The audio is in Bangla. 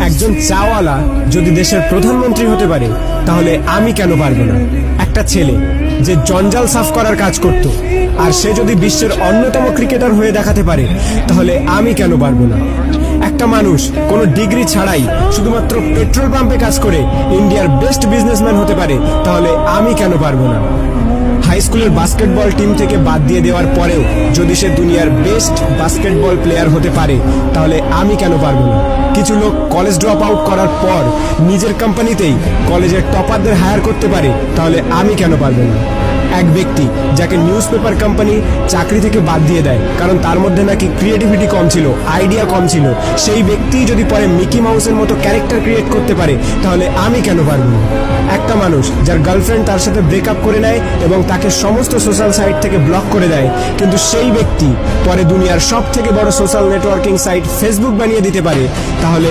একজন চাওয়ালা যদি দেশের প্রধানমন্ত্রী হতে পারে তাহলে আমি কেন পারবো না? একটা ছেলে যে জঞ্জাল সাফ করার কাজ করত আর সে যদি বিশ্বের অন্যতম ক্রিকেটার হয়ে দেখাতে পারে তাহলে আমি কেন পারবো না? একটা মানুষ কোনো ডিগ্রি ছাড়াই শুধুমাত্র পেট্রোল পাম্পে কাজ করে ইন্ডিয়ার বেস্ট বিজনেসম্যান হতে পারে তাহলে আমি কেন পারবো না? হাই স্কুলের বাস্কেটবল টিম থেকে বাদ দিয়ে দেওয়ার পরেও যদি সে দুনিয়ার বেস্ট বাস্কেটবল প্লেয়ার হতে পারে তাহলে আমি কেন পারবো না? কিছু লোক কলেজ ড্রপ আউট করার পর নিজের কোম্পানিতেই কলেজের টপারদের হায়ার করতে পারে তাহলে আমি কেন পারবো না? এক ব্যক্তি যাকে নিউজ পেপার কোম্পানি চাকরি থেকে বাদ দিয়ে দেয় কারণ তার মধ্যে নাকি ক্রিয়েটিভিটি কম ছিল, আইডিয়া কম ছিল, সেই ব্যক্তি যদি পরে মিকি মাউসের মতো ক্যারেক্টার ক্রিয়েট করতে পারে তাহলে আমি কেন পারবো না? একটা মানুষ যার গার্লফ্রেন্ড তার সাথে ব্রেকআপ করে নেয় এবং তাকে সমস্ত সোশ্যাল সাইট থেকে ব্লক করে দেয়, কিন্তু সেই ব্যক্তি পরে দুনিয়ার সব থেকে বড় সোশ্যাল নেটওয়ার্কিং সাইট ফেসবুক বানিয়ে দিতে পারে তাহলে